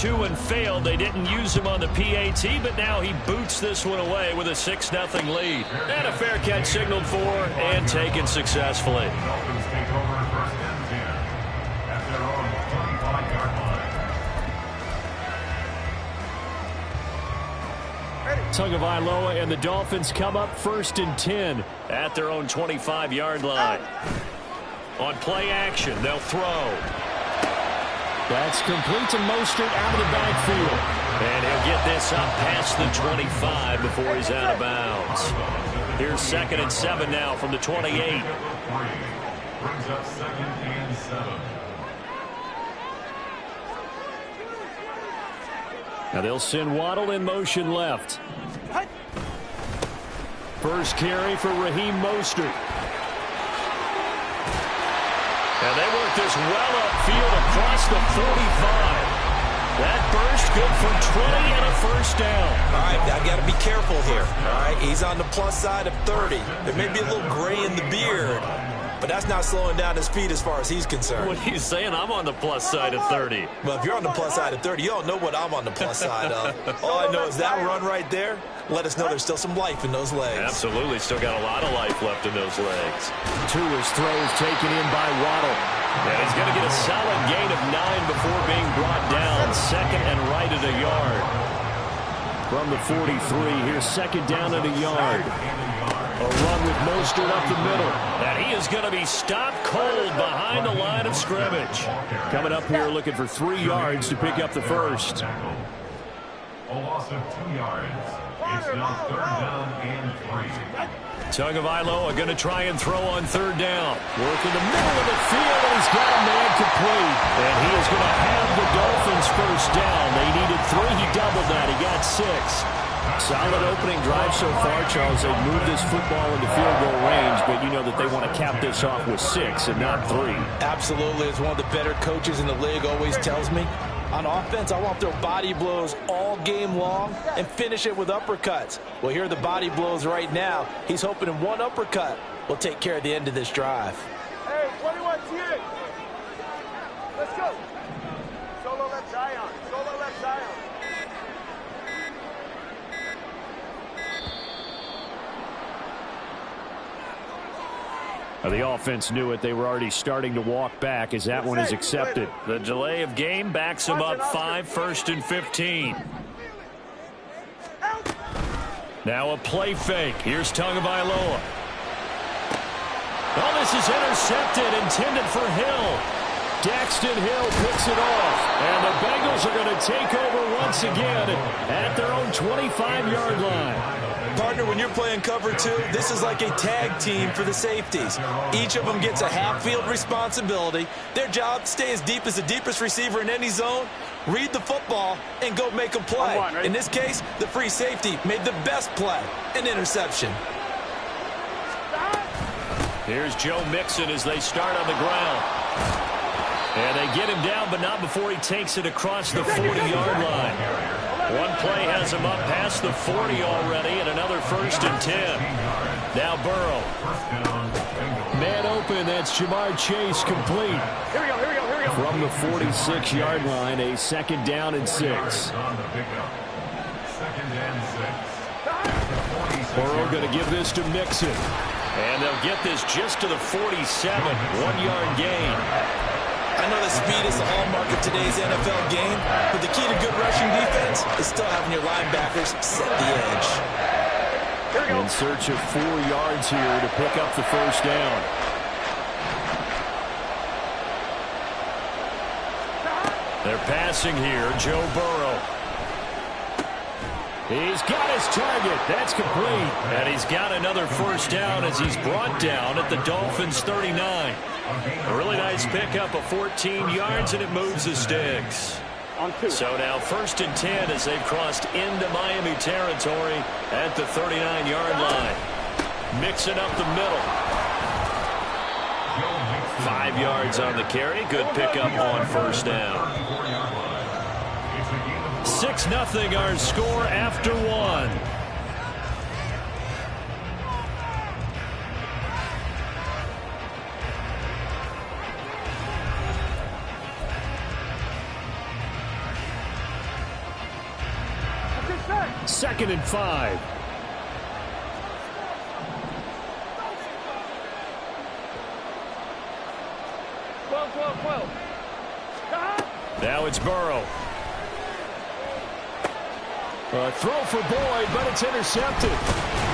2 and failed. They didn't use him on the PAT, but now he boots this one away with a 6-0 lead. And a fair catch signaled for and taken successfully. Tagovailoa and the Dolphins come up 1st and 10 at their own 25-yard line. On play action, they'll throw. That's complete to Mostert out of the backfield. And he'll get this up past the 25 before he's out of bounds. Here's 2nd and 7 now from the 28. Brings up 2nd and 7. Now they'll send Waddle in motion left. First carry for Raheem Mostert. And they work this well upfield across the 45. That burst good for 20 and a first down. All right, I got to be careful here. All right, he's on the plus side of 30. There may be a little gray in the beard, but that's not slowing down his speed as far as he's concerned. What are you saying? I'm on the plus side of 30. Well, if you're on the plus side of 30, you don't know what I'm on the plus side of. All I know is that run right there let us know there's still some life in those legs. Absolutely. Still got a lot of life left in those legs. Tua's throw is taken in by Waddle. And he's going to get a solid gain of 9 before being brought down. 2nd and right at a yard. From the 43, here's 2nd down at a yard. A run with Mostert up the middle. And he is going to be stopped cold behind the line of scrimmage. Coming up here looking for 3 yards to pick up the first. A loss of 2 yards. It's now 3rd down and 3. Tagovailoa going to try and throw on 3rd down. Work in the middle of the field, and he's got a man complete. And he is going to have the Dolphins first down. They needed 3. He doubled that. He got 6. Solid opening drive so far, Charles. They've moved this football into field goal range, but you know that they want to cap this off with 6 and not 3. Absolutely. As one of the better coaches in the league always tells me, on offense, I want their body blows all game long and finish it with uppercuts. Well, here are the body blows right now. He's hoping in one uppercut will take care of the end of this drive. Hey, 21 T8. Let's go. Solo left Zion. Solo left Zion. The offense knew it. They were already starting to walk back as that one is accepted. The delay of game backs them up 5, 1st and 15. Now a play fake. Here's Tagovailoa. Oh, this is intercepted, intended for Hill. Daxton Hill picks it off. And the Bengals are going to take over once again at their own 25-yard line. Partner, when you're playing cover 2, this is like a tag team for the safeties. Each of them gets a half-field responsibility. Their job, stay as deep as the deepest receiver in any zone, read the football, and go make a play. In this case, the free safety made the best play, an interception. Here's Joe Mixon as they start on the ground. And they get him down, but not before he takes it across the 40-yard line. One play has him up past the 40 already, and another 1st and 10. Now Burrow. Man open, that's Jamar Chase complete. Here we go. From the 46-yard line, a 2nd down and 6. Burrow going to give this to Mixon. And they'll get this just to the 47, 1-yard gain. I know that speed is the hallmark of today's NFL game, but the key to good rushing defense is still having your linebackers set the edge. In search of 4 yards here to pick up the first down. They're passing here, Joe Burrow. He's got his target. That's complete. And he's got another first down as he's brought down at the Dolphins' 39. A really nice pickup of 14 yards, and it moves the sticks. So now 1st and 10 as they've crossed into Miami territory at the 39-yard line. Mixing up the middle. 5 yards on the carry. Good pickup on first down. 6-0 our score after 1. 2nd and 5. Now it's Burrow. A throw for Boyd, but it's intercepted.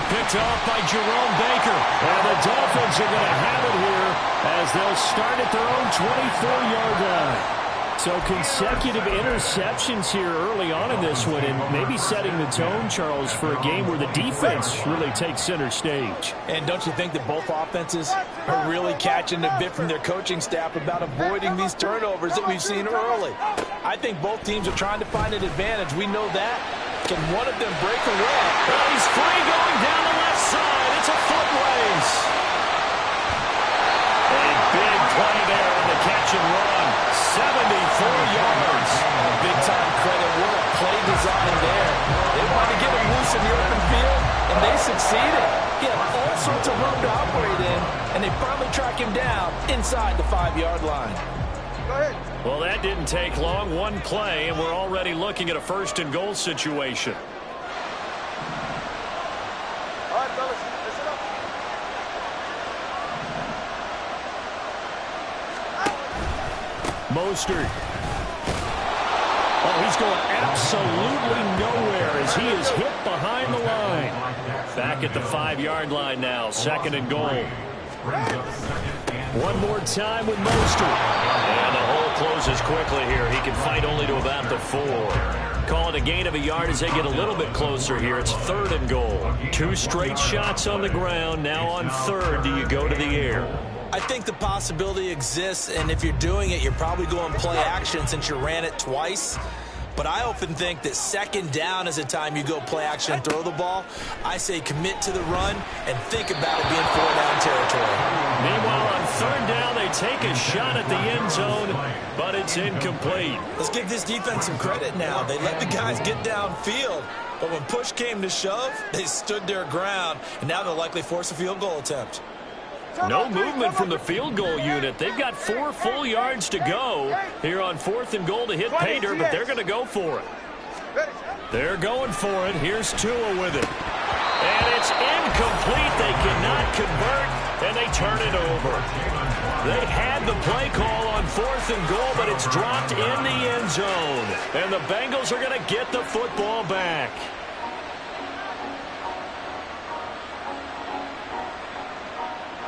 Picked off by Jerome Baker. And the Dolphins are going to have it here as they'll start at their own 24-yard line. So consecutive interceptions here early on in this one, and maybe setting the tone, Charles, for a game where the defense really takes center stage. And don't you think that both offenses are really catching a bit from their coaching staff about avoiding these turnovers that we've seen early? I think both teams are trying to find an advantage. We know that. Can one of them break away? Well, he's free going down the left side. It's a foot race. A big play there on the catch and run. 74 yards. Big-time credit. What a play design there. They wanted to get him loose in the open field, and they succeeded. He had all sorts of room to operate in, and they finally track him down inside the 5-yard line. Go ahead. Well, that didn't take long. One play, and we're already looking at a 1st and goal situation. All right, fellas, listen up. Mostert. Oh, he's going absolutely nowhere as he is hit behind the line. Back at the 5-yard line now, 2nd and goal. One more time with Mostert. And the hole closes quickly here. He can fight only to about the 4. Call it a gain of a yard as they get a little bit closer here. It's 3rd and goal. 2 straight shots on the ground. Now on 3rd, do you go to the air? I think the possibility exists, and if you're doing it, you're probably going play action since you ran it twice. But I often think that 2nd down is the time you go play action and throw the ball. I say commit to the run and think about it being 4-down territory. Meanwhile, on 3rd down, they take a shot at the end zone, but it's incomplete. Let's give this defense some credit now. They let the guys get downfield, but when push came to shove, they stood their ground, and now they'll likely force a field goal attempt. No movement from the field goal unit. They've got 4 full yards to go here on 4th and goal to hit pay dirt, but they're going to go for it. They're going for it. Here's Tua with it. And it's incomplete. They cannot convert, and they turn it over. They had the play call on 4th and goal, but it's dropped in the end zone. And the Bengals are going to get the football back.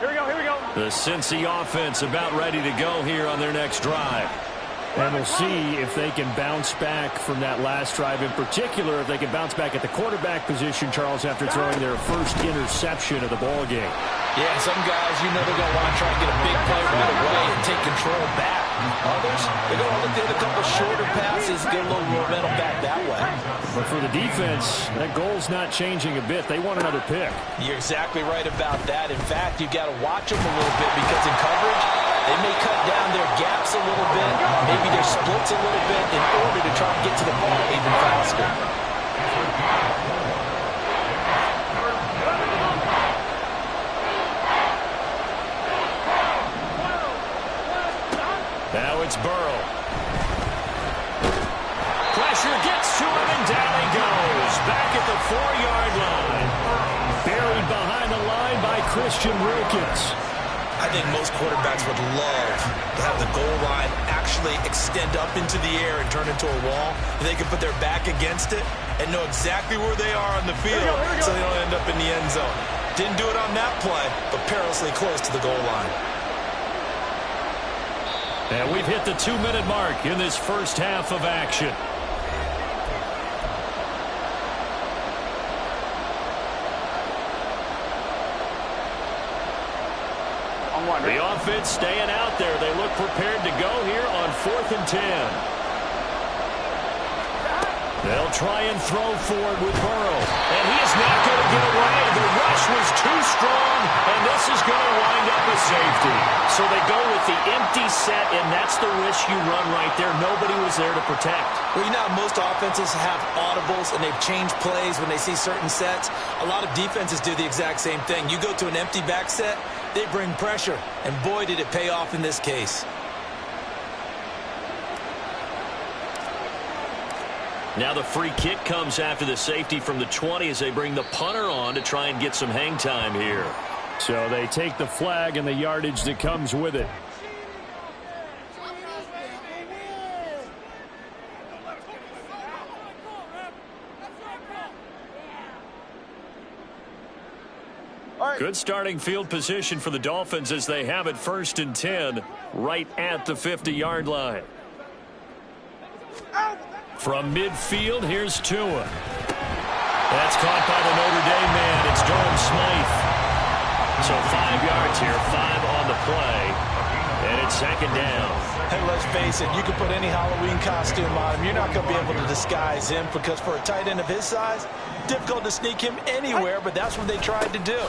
Here we go, here we go. The Cincy offense about ready to go here on their next drive. And we'll see if they can bounce back from that last drive. In particular, if they can bounce back at the quarterback position, Charles, after throwing their first interception of the ball game. Yeah, some guys, you know, they're going to want to try and get a big play right away and take control back. Others, they're going to look at a couple shorter passes, get a little momentum back that way. But for the defense, that goal's not changing a bit. They want another pick. You're exactly right about that. In fact, you've got to watch them a little bit because in coverage, they may cut down their gaps a little bit, maybe their splits a little bit in order to try and get to the ball even faster. Now it's Burrow. Pressure gets to him, and down he goes. Back at the 4-yard line. Buried behind the line by Christian Wilkins. I think most quarterbacks would love to have the goal line actually extend up into the air and turn into a wall. And they can put their back against it and know exactly where they are on the field so they don't end up in the end zone. Didn't do it on that play, but perilously close to the goal line. And we've hit the 2-minute mark in this first half of action. The offense staying out there. They look prepared to go here on 4th and 10. They'll try and throw forward with Burrow. And he is not going to get away. The rush was too strong, and this is going to wind up a safety. So they go with the empty set, and that's the risk you run right there. Nobody was there to protect. Well, you know, most offenses have audibles, and they've changed plays when they see certain sets. A lot of defenses do the exact same thing. You go to an empty back set, they bring pressure, and boy, did it pay off in this case. Now the free kick comes after the safety from the 20 as they bring the punter on to try and get some hang time here. So they take the flag and the yardage that comes with it. Good starting field position for the Dolphins as they have it 1st and 10 right at the 50-yard line. From midfield, here's Tua. That's caught by the Notre Dame man. It's Durham Smythe. So 5 yards here, 5 on the play, and it's 2nd down. Hey, let's face it, you can put any Halloween costume on him. You're not going to be able to disguise him because for a tight end of his size, difficult to sneak him anywhere, but that's what they tried to do.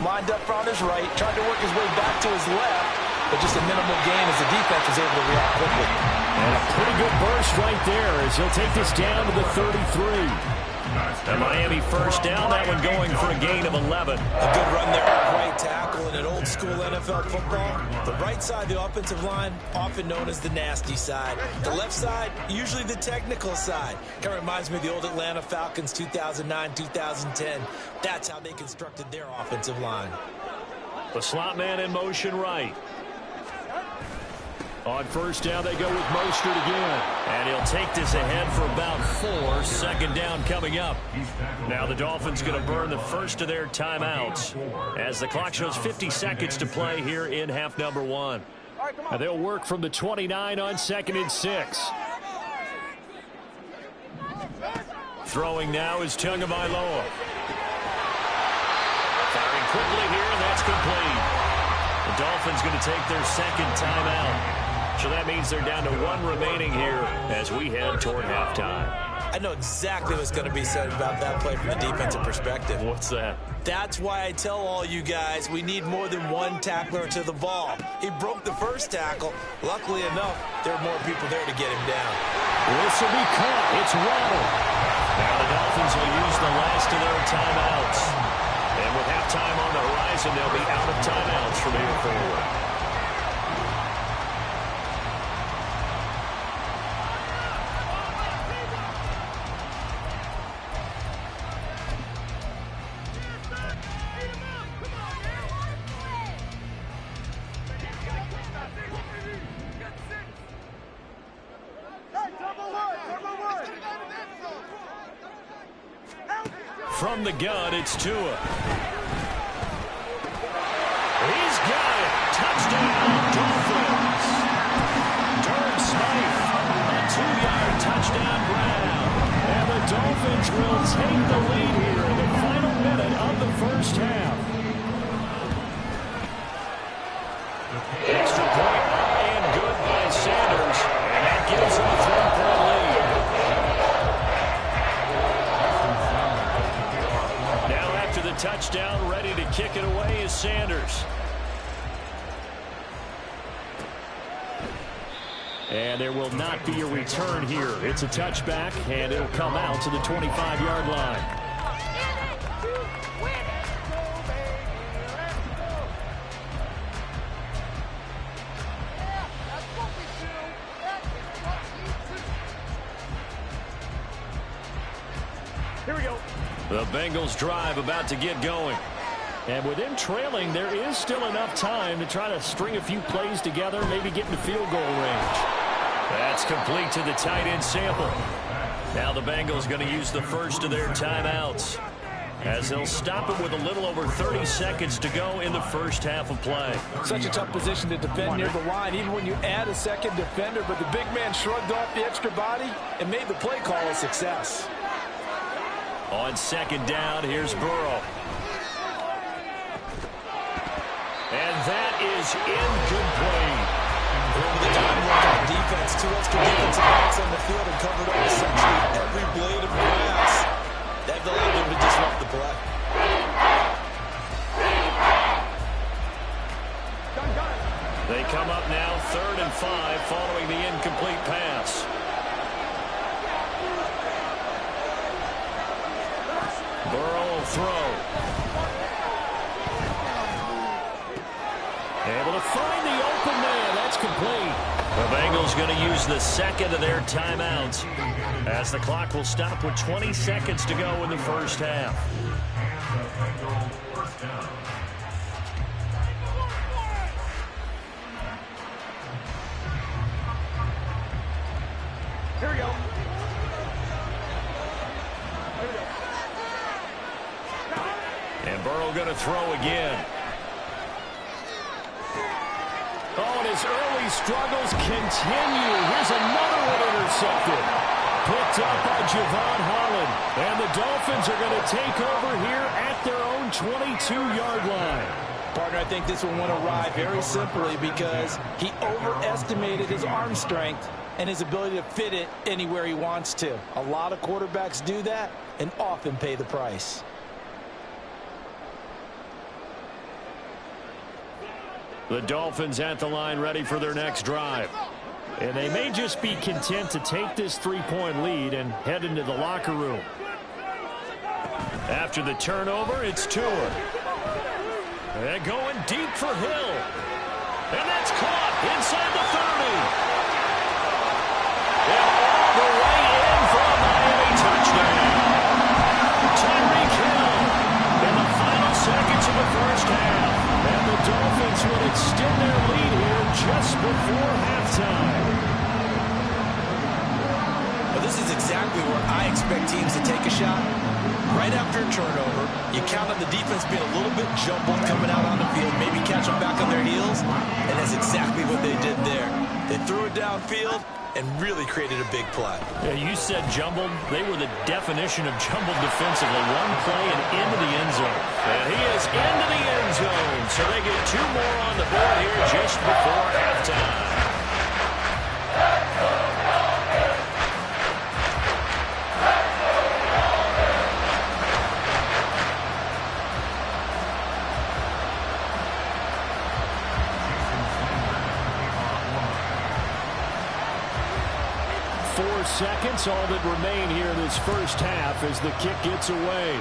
Lined up on his right, tried to work his way back to his left, but just a minimal gain as the defense was able to react quickly. And a pretty good burst right there as he'll take this down to the 33. The Miami 1st down, that one going for a gain of 11. A good run there at right tackle in an old-school NFL football. The right side of the offensive line, often known as the nasty side. The left side, usually the technical side. Kind of reminds me of the old Atlanta Falcons 2009, 2010. That's how they constructed their offensive line. The slot man in motion right. On 1st down, they go with Mostert again. And he'll take this ahead for about 4. 2nd down coming up. Now the Dolphins going to burn the first of their timeouts as the clock shows 50 seconds to play here in half number 1. And they'll work from the 29 on 2nd and 6. Throwing now is Tagovailoa. Firing quickly here, and that's complete. The Dolphins going to take their 2nd timeout. So that means they're down to 1 remaining here as we head toward halftime. I know exactly what's going to be said about that play from the defensive perspective. What's that? That's why I tell all you guys we need more than one tackler to the ball. He broke the first tackle. Luckily enough, there are more people there to get him down. This will be caught. It's Waddle. Now the Dolphins will use the last of their timeouts. And with halftime on the horizon, they'll be out of timeouts from here forward. From the gun, it's Tua. He's got it. Touchdown, Dolphins. Durham Smythe, a 2-yard touchdown grab. And the Dolphins will take the lead here in the final minute of the 1st half. Extra point and good by Sanders. And that gives them a 3-point lead. The touchdown, ready to kick it away is Sanders. And there will not be a return here. It's a touchback, and it'll come out to the 25-yard line. Here we go. The Bengals drive about to get going. And with them trailing, there is still enough time to try to string a few plays together, maybe get into field goal range. That's complete to the tight end sample. Now the Bengals going to use the first of their timeouts as they'll stop it with a little over 30 seconds to go in the 1st half of play. Such a tough position to defend near the line, even when you add a second defender, but the big man shrugged off the extra body and made the play call a success. On 2nd down, here's Burrow. And that is incomplete. Over the time work on defense, 2 extra defensive backs on the field and covered up essentially every blade of grass. They've allowed them to disrupt the play. They come up now 3rd and 5 following the incomplete pass. Burrow will throw. Able to find the open man. That's complete. The Bengals going to use the second of their timeouts as the clock will stop with 20 seconds to go in the first half. Here we go. And Burrow going to throw again. Oh, and his early struggles continue. Here's another one intercepted. Picked up by Javon Holland. And the Dolphins are going to take over here at their own 22-yard line. Partner, I think this one went awry very simply because he overestimated his arm strength and his ability to fit it anywhere he wants to. A lot of quarterbacks do that and often pay the price. The Dolphins at the line ready for their next drive. And they may just be content to take this 3-point lead and head into the locker room. After the turnover, it's Tua. And going deep for Hill. And that's caught inside the 30. And all the way in for a Miami touchdown. Tyreek Hill in the final seconds of the first half. And the Dolphins will extend their lead here just before halftime. Well, this is exactly where I expect teams to take a shot. Right after a turnover, you count on the defense being a little bit jumbled coming out on the field, maybe catch them back on their heels, and that's exactly what they did there. They threw it downfield and really created a big play. Yeah, you said jumbled. They were the definition of jumbled defensively. One play and into the end zone. And he is into the end zone, so they get two more on the board here just before halftime. 4 seconds, all that remain here in this first half as the kick gets away.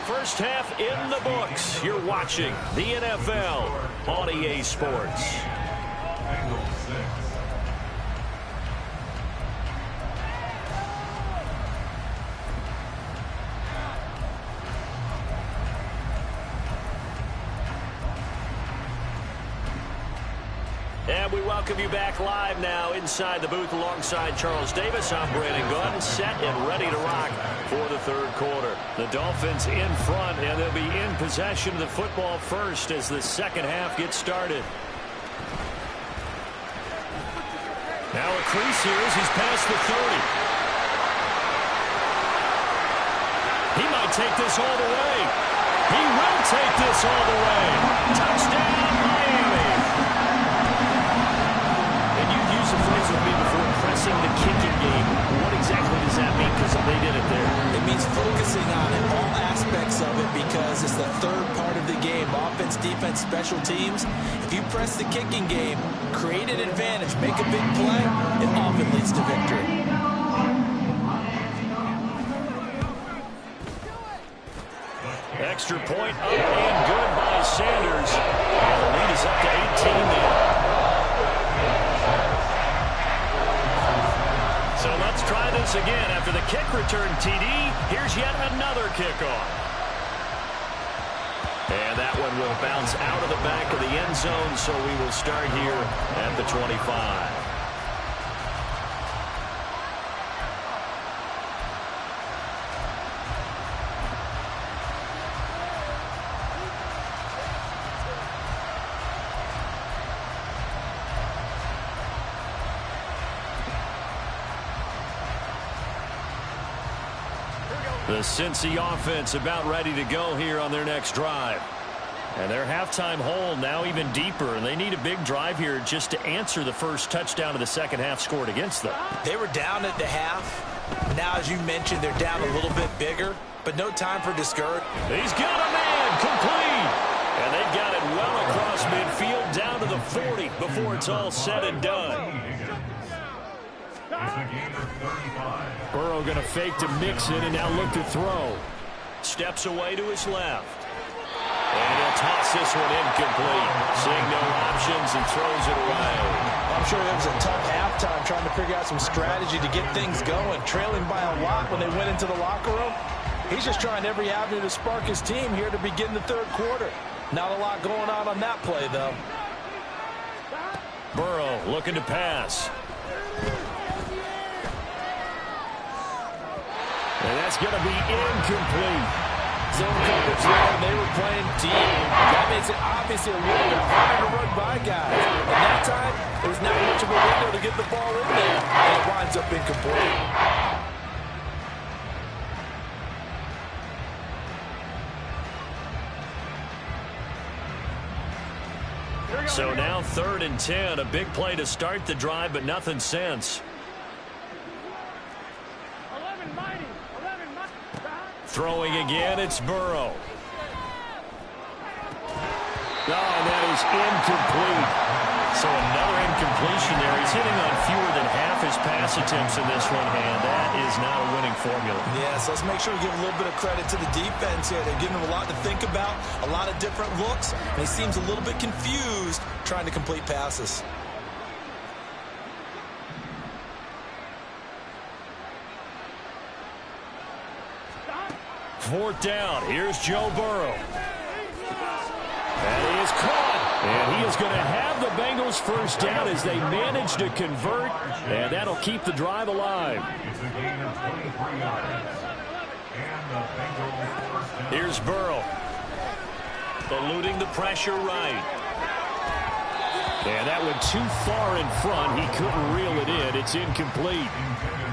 First half in the books. You're watching the NFL on EA Sports. And we welcome you back live now inside the booth alongside Charles Davis. I'm Brandon Gunn, set and ready to rock for the third quarter. The Dolphins in front, and they'll be in possession of the football first as the second half gets started. Now a crease here as he's past the 30. He might take this all the way. He will take this all the way. Touchdown, Miami. The phrase with me before, pressing the kicking game. What exactly does that mean? Because they did it there. It means focusing on it, all aspects of it, because it's the third part of the game. Offense, defense, special teams. If you press the kicking game, create an advantage, make a big play, it often leads to victory. Extra point up and good by Sanders. And the lead is up to 18 now. So let's try this again. After the kick return TD, here's yet another kickoff. And that one will bounce out of the back of the end zone, so we will start here at the 25. The Cincy offense about ready to go here on their next drive. And their halftime hole now even deeper, and they need a big drive here just to answer the first touchdown of the second half scored against them. They were down at the half. Now, as you mentioned, they're down a little bit bigger, but no time for discouragement. He's got a man complete. And they've got it well across midfield down to the 40 before it's all said and done. Burrow going to fake to mix it and now look to throw. Steps away to his left. And he'll toss this one incomplete. Seeing no options and throws it away. I'm sure it was a tough halftime trying to figure out some strategy to get things going. Trailing by a lot when they went into the locker room. He's just trying every avenue to spark his team here to begin the third quarter. Not a lot going on that play, though. Burrow looking to pass. And that's going to be incomplete. Zone coverage there, and they were playing deep. That makes it obviously a little bit harder to run by guys. And that time, there's not much of a window to get the ball in there, and it winds up incomplete. So now 3rd and 10, a big play to start the drive, but nothing since. Throwing again, it's Burrow. Oh, and that is incomplete. So another incompletion there. He's hitting on fewer than half his pass attempts in this one, and that is not a winning formula. Yes, let's make sure we give a little bit of credit to the defense here. They're giving him a lot to think about, a lot of different looks, and he seems a little bit confused trying to complete passes. Fourth down. Here's Joe Burrow. And he is caught. And he is going to have the Bengals first down as they manage to convert. And that'll keep the drive alive. Here's Burrow. Eluding the pressure right. And that went too far in front. He couldn't reel it in. It's incomplete.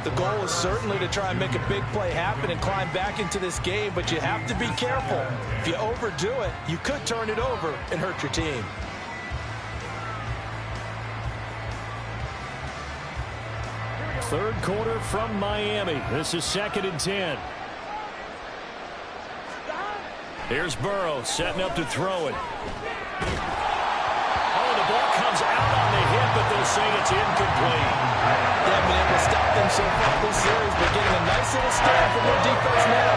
The goal is certainly to try and make a big play happen and climb back into this game, but you have to be careful. If you overdo it, you could turn it over and hurt your team. Third quarter from Miami. This is 2nd and 10. Here's Burrow setting up to throw it. Oh, the ball comes out on the hit, but they'll say it's incomplete. They haven't been able to stop them so far this series, but getting a nice little stand from their defense now.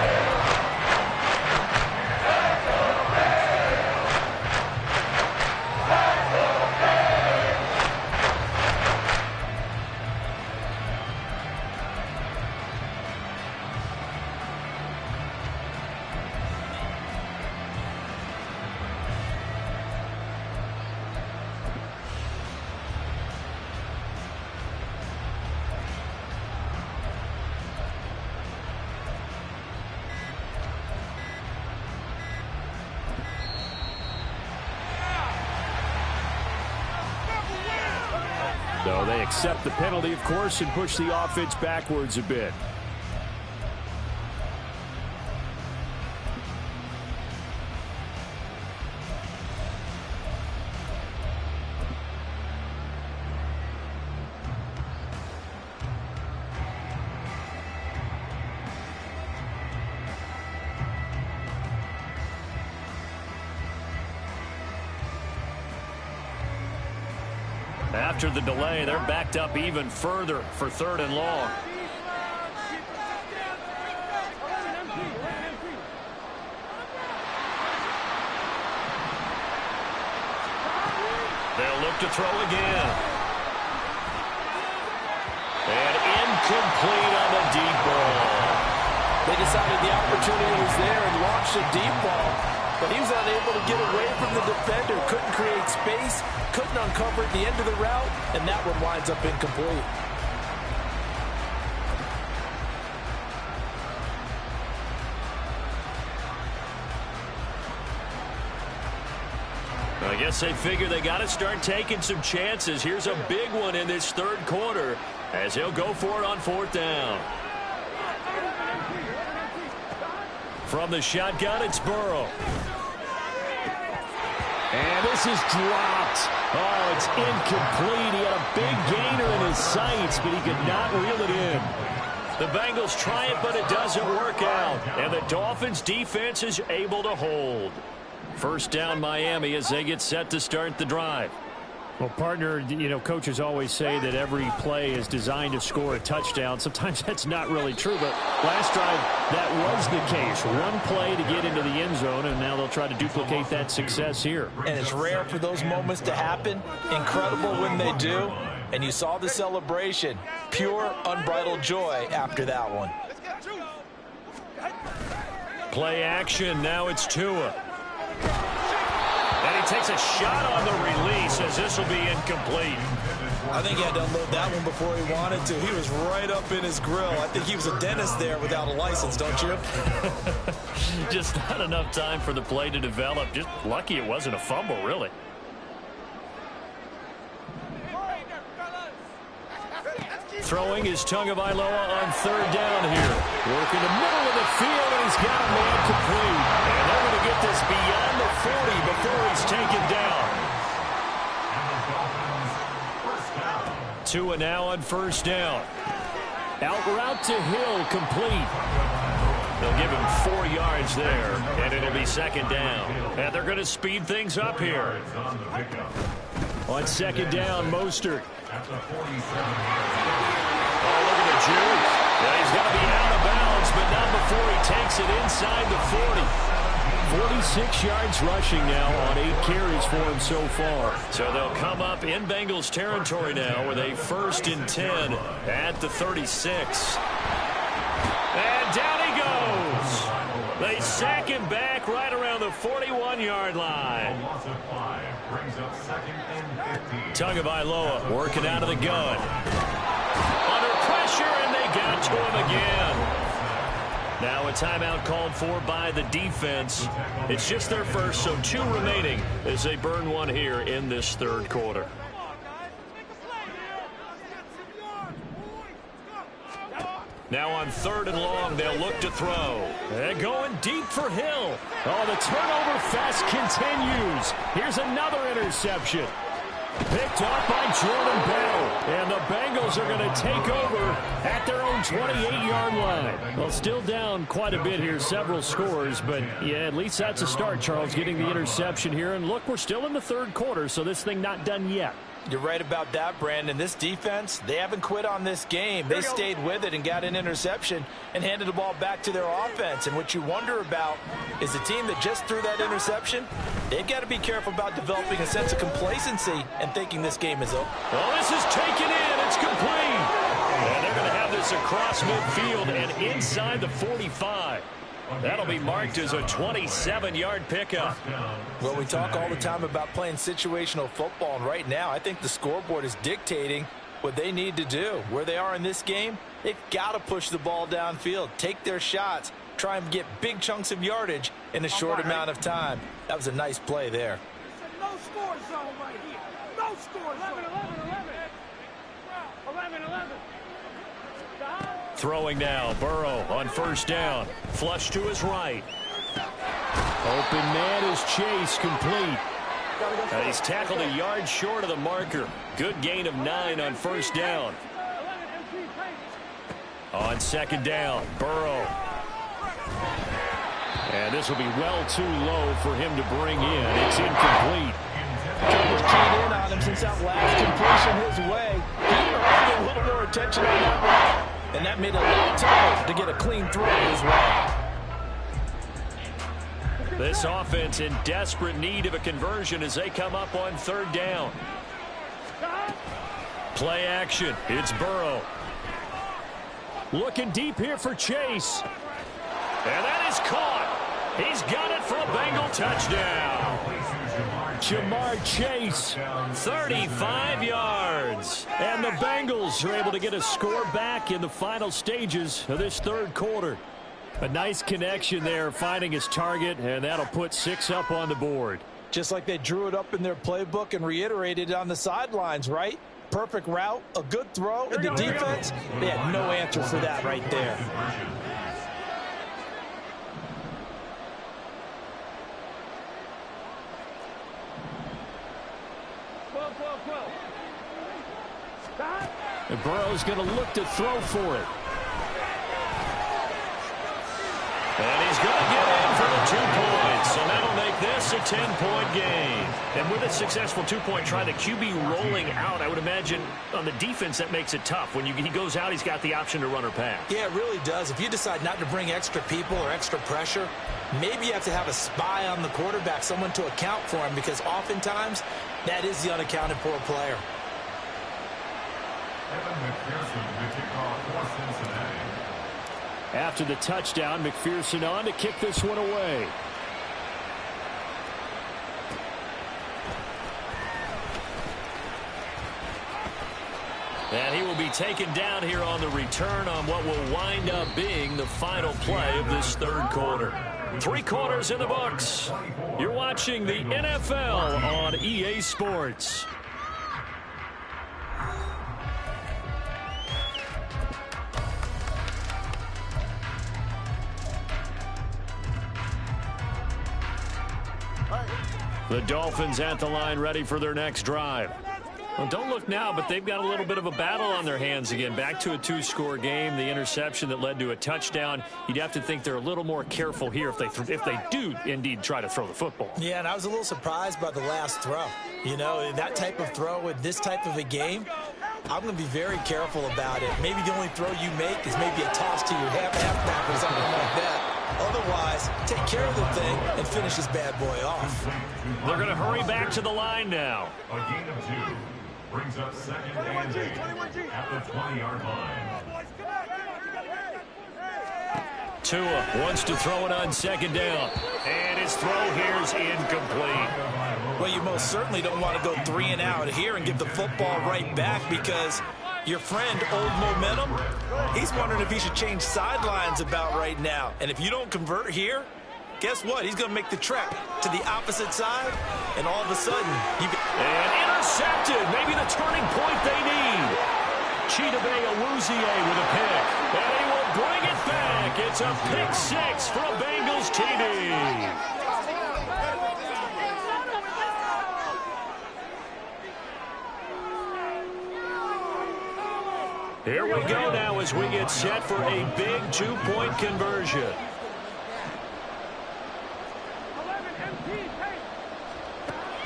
So they accept the penalty, of course, and push the offense backwards a bit. After the delay, they're backed up even further for 3rd and long. They'll look to throw again. And incomplete on the deep ball. They decided the opportunity was there and launched a deep ball. But he was unable to get away from the defender. Couldn't create space. Couldn't uncover at the end of the route. And that one winds up incomplete. I guess they figure they got to start taking some chances. Here's a big one in this 3rd quarter as he'll go for it on 4th down. From the shotgun, it's Burrow. And this is dropped. Oh, it's incomplete. He had a big gainer in his sights, but he could not reel it in. The Bengals try it, but it doesn't work out. And the Dolphins' defense is able to hold. First down, Miami, as they get set to start the drive. Well, partner, you know, coaches always say that every play is designed to score a touchdown. Sometimes that's not really true, but last drive, that was the case. One play to get into the end zone, and now they'll try to duplicate that success here. And it's rare for those moments to happen. Incredible when they do. And you saw the celebration. Pure, unbridled joy after that one. Play action. Now it's Tua. And he takes a shot on the release as this will be incomplete. I think he had to unload that one before he wanted to. He was right up in his grill. I think he was a dentist there without a license, don't you? Just not enough time for the play to develop. Just lucky it wasn't a fumble, really. Throwing is Tagovailoa on third down here. Working the middle of the field, and he's got a man complete. And they're going to get this beyond the 40 before he's taken down. Tua now on first down. Out route to Hill, complete. They'll give him 4 yards there, and it'll be second down. And they're going to speed things up here. On second down, Mostert. Oh, look at the juke. Yeah, he's going to be out of bounds, but not before he takes it inside the 40. 46 yards rushing now on 8 carries for him so far. So they'll come up in Bengals territory now with a 1st and 10 at the 36. And down he goes. They sack him back right around the 41-yard line. Tagovailoa working out of the gun. Under pressure, and they got to him again. Now a timeout called for by the defense. It's just their first, so 2 remaining as they burn one here in this third quarter. Now on 3rd and long, they'll look to throw. And going deep for Hill. Oh, the turnover fest continues. Here's another interception. Picked off by Jordan Bell. And the Bengals are going to take over at their own 28-yard line. Well, still down quite a bit here, several scores. But, yeah, at least that's a start, Charles, getting the interception here. And, look, we're still in the third quarter, so this thing not done yet. You're right about that, Brandon. This defense, they haven't quit on this game. They stayed with it and got an interception and handed the ball back to their offense. And what you wonder about is the team that just threw that interception, they've got to be careful about developing a sense of complacency and thinking this game is over. Well, this is taken in. It's complete. And they're going to have this across midfield and inside the 45. That'll be marked as a 27-yard pickup. Well, we talk all the time about playing situational football, and right now I think the scoreboard is dictating what they need to do. Where they are in this game, they've got to push the ball downfield, take their shots, try and get big chunks of yardage in a short amount of time. That was a nice play there. It's a no-score zone right here. No score zone. 11-11. Throwing now, Burrow on first down. Flush to his right. Open man is Chase, complete. He's tackled a yard short of the marker. Good gain of 9 on first down. On second down, Burrow. And this will be well too low for him to bring in. It's incomplete. Coverage keyed in on him since that last completion his way. He earned a little more attention on that one. And that made it a lot tougher to get a clean throw his way. This offense in desperate need of a conversion as they come up on third down. Play action. It's Burrow. Looking deep here for Chase. And that is caught. He's got it for a Bengal touchdown. Jamar Chase, 35 yards. And the Bengals are able to get a score back in the final stages of this third quarter. A nice connection there, finding his target, and that'll put 6 up on the board. Just like they drew it up in their playbook and reiterated it on the sidelines, right? Perfect route, a good throw, and the defense, they had no answer for that right there. And Burrow's going to look to throw for it. And he's going to get in for the 2 points. So that'll make this It's a 10-point game. And with a successful two-point try, the QB rolling out, I would imagine on the defense that makes it tough. When he goes out, he's got the option to run or pass. Yeah, it really does. If you decide not to bring extra people or extra pressure, maybe you have to have a spy on the quarterback, someone to account for him, because oftentimes that is the unaccounted for player. After the touchdown, McPherson on to kick this one away. And he will be taken down here on the return on what will wind up being the final play of this third quarter. 3 quarters in the books. You're watching the NFL on EA Sports. The Dolphins at the line ready for their next drive. Well, don't look now, but they've got a little bit of a battle on their hands again. Back to a 2-score game. The interception that led to a touchdown. You'd have to think they're a little more careful here if they do indeed try to throw the football. Yeah, and I was a little surprised by the last throw. You know, that type of throw in this type of a game, I'm going to be very careful about it. Maybe the only throw you make is maybe a toss to your halfback or something like that. Otherwise, take care of the thing and finish this bad boy off. They're going to hurry back to the line now. A gain of 2 brings up second and 8 at the 20-yard line. Tua wants to throw it on second down. And his throw here is incomplete. Well, you most certainly don't want to go 3 and out here and give the football right back, because your friend, Old Momentum, he's wondering if he should change sidelines about right now. And if you don't convert here, guess what? He's going to make the trek to the opposite side, and all of a sudden, and intercepted. Maybe the turning point they need. Chidobe Awuzie with a pick. And he will bring it back. It's a pick 6 for a Bengals TD. Here we go now as we get set for a big 2-point conversion.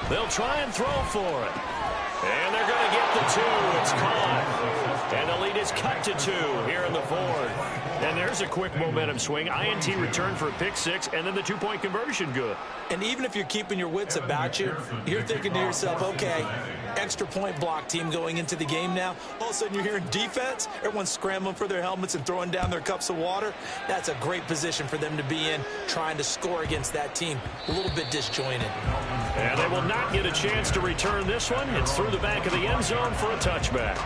They'll try and throw for it. And they're going to get the 2. It's caught. And the lead is cut to 2 here in the 4th. And there's a quick momentum swing. INT return for a pick 6, and then the 2-point conversion good. And even if you're keeping your wits about you, you're thinking to yourself, okay, extra point block team going into the game now. All of a sudden you're hearing defense. Everyone's scrambling for their helmets and throwing down their cups of water. That's a great position for them to be in, trying to score against that team. A little bit disjointed. And they will not get a chance to return this one. It's through the back of the end zone for a touchback.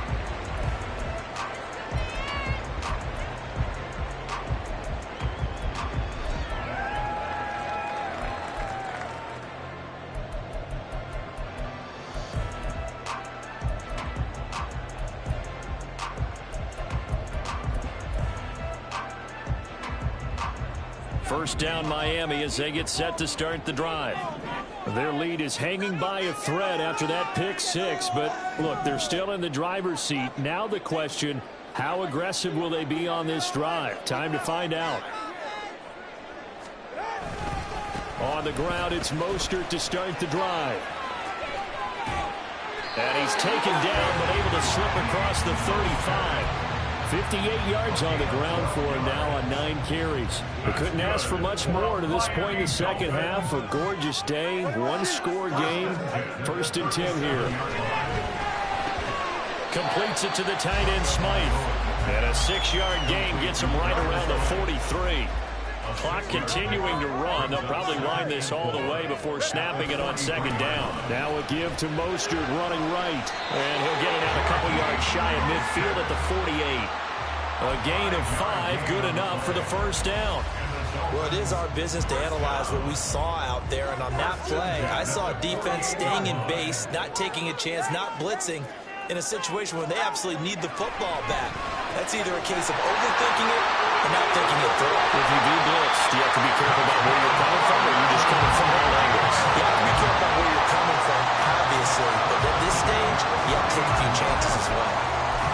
First down Miami as they get set to start the drive. Their lead is hanging by a thread after that pick 6, but look, they're still in the driver's seat. Now the question, how aggressive will they be on this drive? Time to find out. On the ground, it's Mostert to start the drive. And he's taken down, but able to slip across the 35. 58 yards on the ground for him now on 9 carries. They couldn't ask for much more to this point in the second half. A gorgeous day, 1-score game. 1st and 10 here. Completes it to the tight end Smythe. And a 6-yard gain gets him right around the 43. Clock continuing to run. They'll probably wind this all the way before snapping it on second down. Now a give to Mostert running right. And he'll get it out a couple yards shy of midfield at the 48. A gain of 5, good enough for the first down. Well, it is our business to analyze what we saw out there. And on that play, I saw a defense staying in base, not taking a chance, not blitzing in a situation where they absolutely need the football back. That's either a case of overthinking it or not thinking it through. If you do blitz, do you have to be careful about where you're coming from, or are you just coming from all angles? You have to be careful about where you're coming from, obviously. But at this stage, you have to take a few chances as well.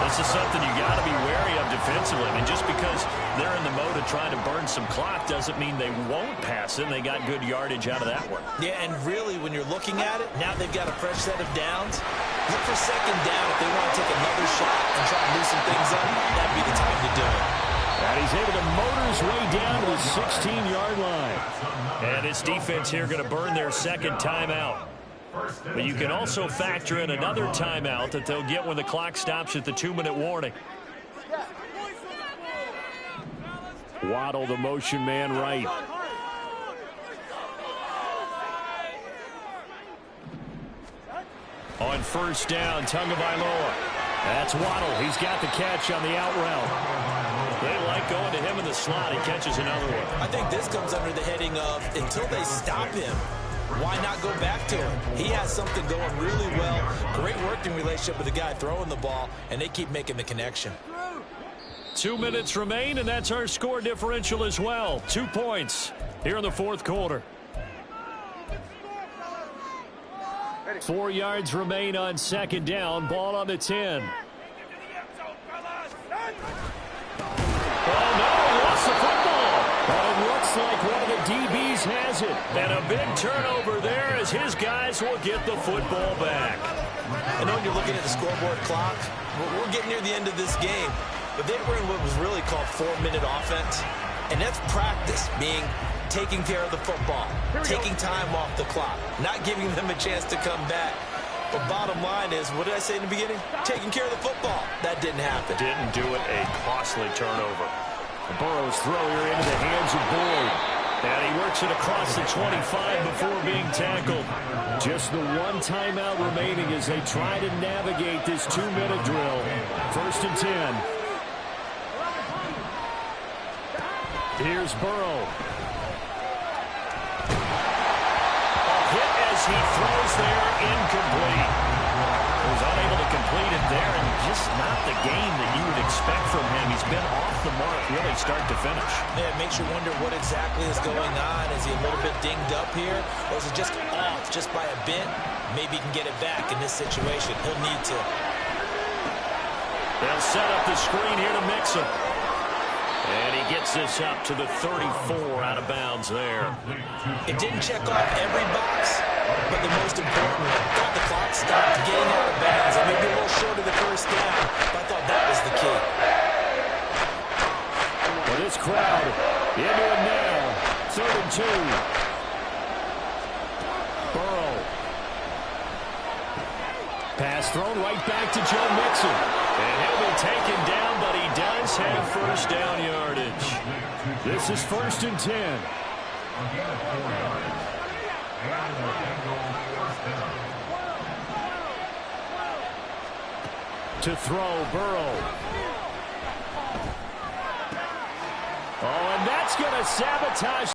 The this is something you got to be wary of defensively. I mean, just because they're in the mode of trying to burn some clock doesn't mean they won't pass it. They got good yardage out of that one. Yeah, and really, when you're looking at it, now they've got a fresh set of downs. Look for second down if they want to take another shot and try to loosen things up. That'd be the time to do it. And he's able to motor his way down to the 16-yard line. And this defense here going to burn their second timeout. But you can also factor in another timeout that they'll get when the clock stops at the 2-minute warning. Waddle, the motion man right. On first down, Tagovailoa. That's Waddle. He's got the catch on the out route. They like going to him in the slot. He catches another one. I think this comes under the heading of until they stop him, why not go back to him? He has something going really well. Great working relationship with the guy throwing the ball, and they keep making the connection. 2 minutes remain, and that's our score differential as well. 2 points here in the fourth quarter. 4 yards remain on second down. Ball on the 10. Oh, no, he lost the football. But it looks like one of the DBs has it. And a big turnover there as his guys will get the football back. I know you're looking at the scoreboard clock. We're getting near the end of this game. But they were in what was really called 4-minute offense. And that's practice, being taking care of the football, taking time off the clock, not giving them a chance to come back. But bottom line is, what did I say in the beginning? Taking care of the football. That didn't happen. Didn't do it. A costly turnover. Burrow's throw here into the hands of Boyd. And he works it across the 25 before being tackled. Just the one timeout remaining as they try to navigate this 2-minute drill. First and 10. Here's Burrow. A hit as he throws there, incomplete. He was unable to complete it there, and just not the game that you would expect from him. He's been off the mark really start to finish. Yeah, it makes you wonder what exactly is going on. Is he a little bit dinged up here, or is it just off just by a bit? Maybe he can get it back in this situation. He'll need to. They'll set up the screen here to mix him. And he gets this up to the 34 out of bounds there. It didn't check off every box, but the most important one, got the clock stopped, getting out of bounds. It may be a little short of the first down, but I thought that was the key. For this crowd, into it now. 3rd and 2. Burrow. Pass thrown right back to Joe Mixon. And he'll be taken down, but he does have first down yardage. This is 1st and 10. To throw, Burrow. Oh, and that's going to sabotage